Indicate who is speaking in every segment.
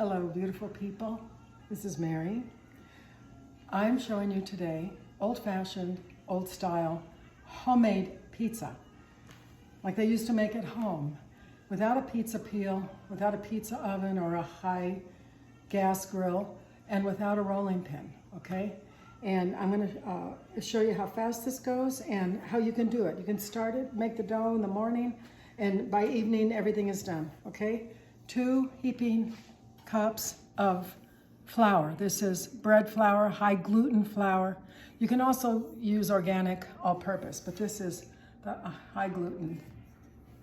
Speaker 1: Hello, beautiful people. This is Mary. I'm showing you today old-fashioned, old-style, homemade pizza, like they used to make at home, without a pizza peel, without a pizza oven or a high gas grill, and without a rolling pin, okay? And I'm gonna show you how fast this goes and how you can do it. You can start it, make the dough in the morning, and by evening, everything is done, okay? 2 heaping cups of flour. This is bread flour, high gluten flour. You can also use organic all-purpose, but this is the high gluten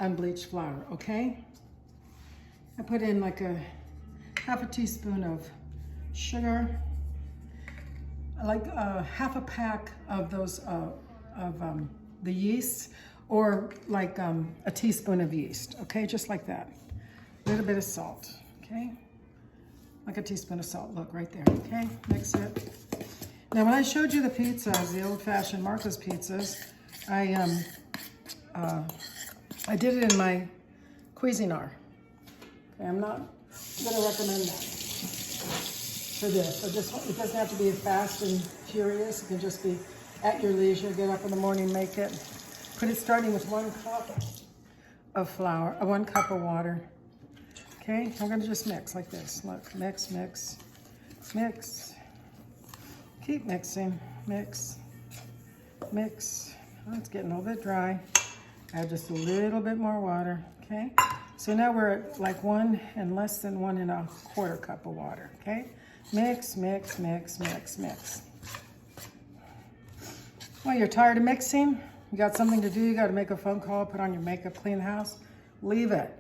Speaker 1: unbleached flour, okay? I put in like a half a teaspoon of sugar, like half a pack of those the yeast, or like a teaspoon of yeast, okay? Just like that. A little bit of salt, okay? Like a teaspoon of salt, look right there, okay? Mix it. Now when I showed you the pizzas, the old-fashioned Martha's pizzas, I did it in my Cuisinart. Okay, I'm not gonna recommend that for this. So just, it doesn't have to be fast and furious. It can just be at your leisure. Get up in the morning, make it. Put it starting with 1 cup of flour, 1 cup of water. Okay, I'm gonna just mix like this. Look, mix, mix, mix. Keep mixing, mix, mix. Oh, it's getting a little bit dry. Add just a little bit more water, okay? So now we're at like 1 and less than 1 1/4 cup of water, okay? Mix, mix, mix, mix, mix. Well, you're tired of mixing? You got something to do, you gotta make a phone call, put on your makeup, clean the house, leave it.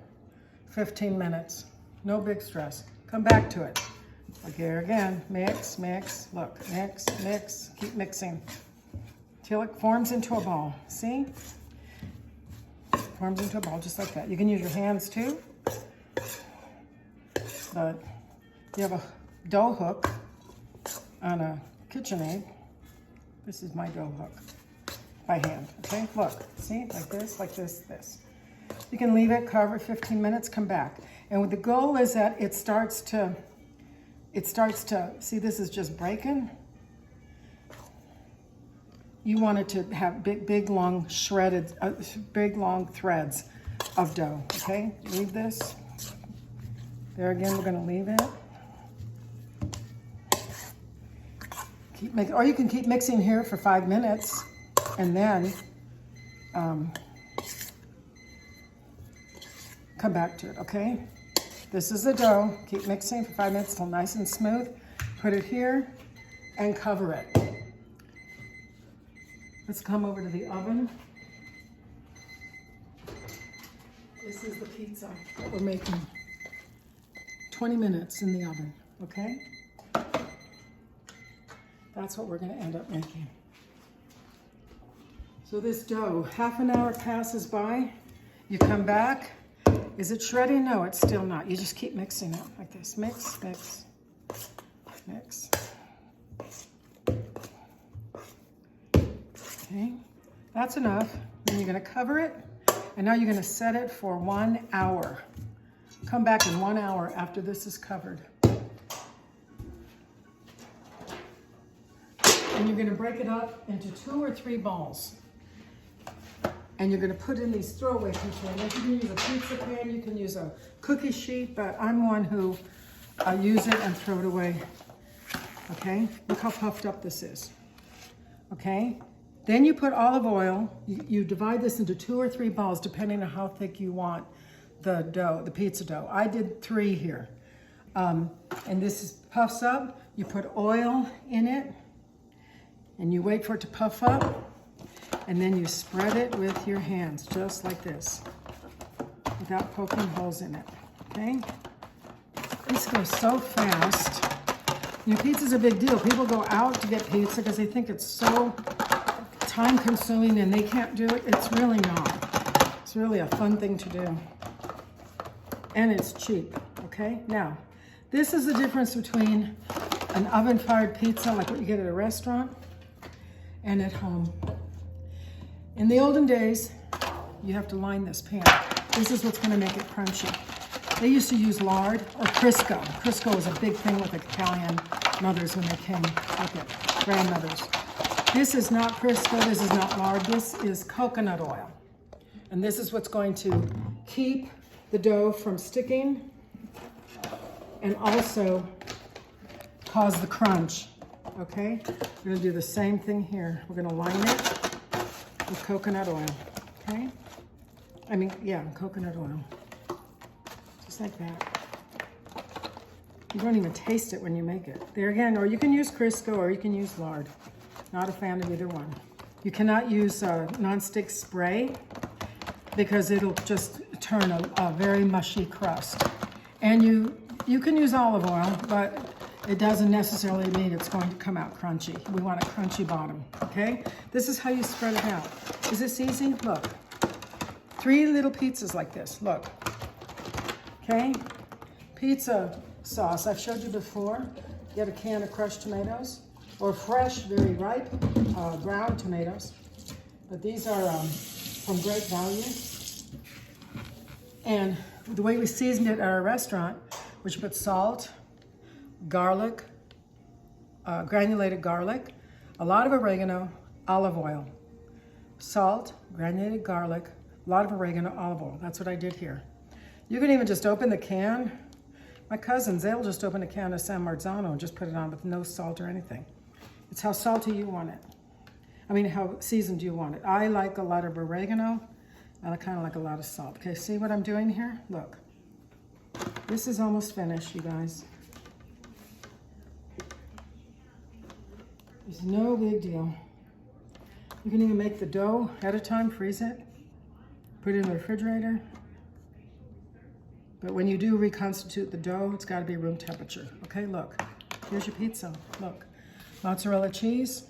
Speaker 1: 15 minutes, no big stress. Come back to it. Like here again, mix, mix, look, mix, mix, keep mixing till it forms into a ball. See? Forms into a ball just like that. You can use your hands too, but you have a dough hook on a KitchenAid. This is my dough hook by hand, okay? Look, see, like this, this. You can leave it, cover it 15 minutes, come back. And the goal is that it starts to, see, this is just breaking. You want it to have big, long shredded, big, long threads of dough, okay? Leave this. There again, we're gonna leave it. Keep making, or you can keep mixing here for 5 minutes and then come back to it, okay? This is the dough. Keep mixing for 5 minutes till nice and smooth. Put it here and cover it. Let's come over to the oven. This is the pizza that we're making. 20 minutes in the oven, okay? That's what we're gonna end up making. So this dough, half an hour passes by, you come back. Is it shredding? No, it's still not. You just keep mixing it like this. Mix, mix, mix. Okay, that's enough. Then you're gonna cover it, and now you're gonna set it for 1 hour. Come back in 1 hour after this is covered. And you're gonna break it up into 2 or 3 balls. And you're gonna put in these throwaway containers. You can use a pizza pan, you can use a cookie sheet, but I'm one who use it and throw it away. Okay, look how puffed up this is. Okay, then you put olive oil. You divide this into 2 or 3 balls, depending on how thick you want the dough, the pizza dough. I did 3 here. And this is puffs up. You put oil in it, and you wait for it to puff up. And then you spread it with your hands, just like this, without poking holes in it, okay? This goes so fast. You know, pizza's a big deal. People go out to get pizza because they think it's so time-consuming and they can't do it. It's really not. It's really a fun thing to do. And it's cheap, okay? Now, this is the difference between an oven-fired pizza, like what you get at a restaurant, and at home. In the olden days, you have to line this pan. This is what's gonna make it crunchy. They used to use lard or Crisco. Crisco was a big thing with Italian mothers when they came with it, grandmothers. This is not Crisco, this is not lard, this is coconut oil. And this is what's going to keep the dough from sticking and also cause the crunch, okay? We're gonna do the same thing here. We're gonna line it with coconut oil, okay? Coconut oil. Just like that. You don't even taste it when you make it. There again, or you can use Crisco or you can use lard. Not a fan of either one. You cannot use non-stick spray because it'll just turn a very mushy crust. And you can use olive oil, but it doesn't necessarily mean it's going to come out crunchy. We want a crunchy bottom, okay? This is how you spread it out. Is this easy? Look. 3 little pizzas like this, look. Okay? Pizza sauce, I've showed you before. Get a can of crushed tomatoes or fresh, very ripe, ground tomatoes. But these are from Great Value. And the way we seasoned it at our restaurant, which put salt, garlic, granulated garlic, a lot of oregano, olive oil. Salt, granulated garlic, a lot of oregano, olive oil. That's what I did here. You can even just open the can. My cousins, they'll just open a can of San Marzano and just put it on with no salt or anything. It's how salty you want it. I mean, how seasoned you want it. I like a lot of oregano. I kind of like a lot of salt. Okay, see what I'm doing here? Look. This is almost finished, you guys. It's no big deal. You can even make the dough ahead of time, freeze it, put it in the refrigerator. But when you do reconstitute the dough, it's got to be room temperature. Okay, look. Here's your pizza. Look. Mozzarella cheese.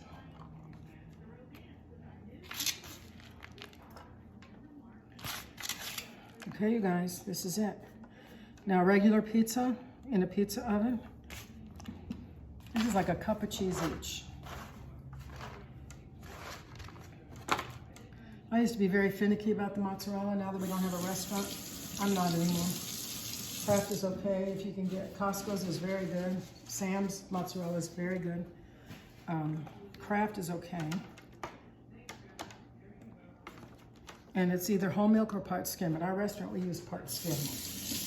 Speaker 1: Okay, you guys, this is it. Now, regular pizza in a pizza oven. This is like a cup of cheese each. I used to be very finicky about the mozzarella. Now that we don't have a restaurant, I'm not anymore. Kraft is okay if you can get. Costco's is very good. Sam's mozzarella is very good. Kraft is okay. And it's either whole milk or part skim. At our restaurant, we use part skim.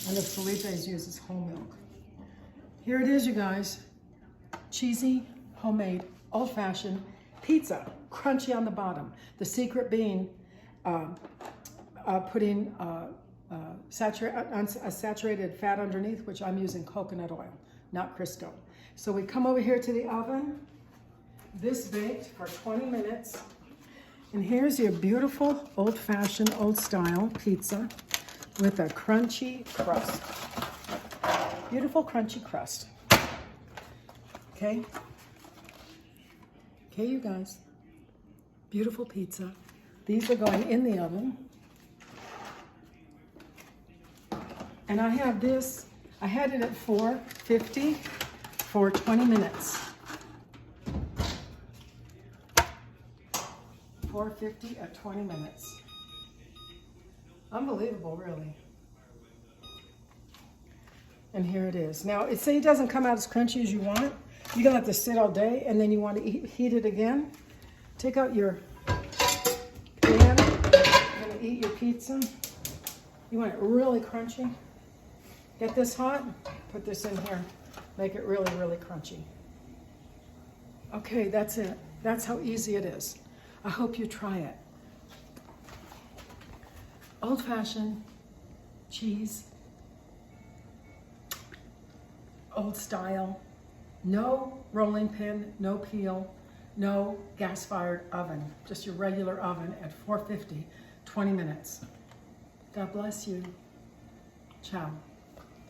Speaker 1: And the Felipe's uses whole milk. Here it is, you guys. Cheesy, homemade, old-fashioned pizza. Crunchy on the bottom. The secret being putting saturated fat underneath, which I'm using coconut oil, not Crisco. So we come over here to the oven. This baked for 20 minutes. And here's your beautiful old-fashioned, old-style pizza with a crunchy crust. Beautiful crunchy crust. Okay? Okay, you guys. Beautiful pizza. These are going in the oven. And I have this, I had it at 450 for 20 minutes. 450 at 20 minutes. Unbelievable, really. And here it is. Now, say it doesn't come out as crunchy as you want it. You can let this sit all day, and then you want to heat it again. Take out your pan. You're going to eat your pizza. You want it really crunchy. Get this hot. Put this in here. Make it really, really crunchy. Okay, that's it. That's how easy it is. I hope you try it. Old-fashioned cheese, old style, no rolling pin, no peel, no gas-fired oven, just your regular oven at 450, 20 minutes. God bless you. Ciao.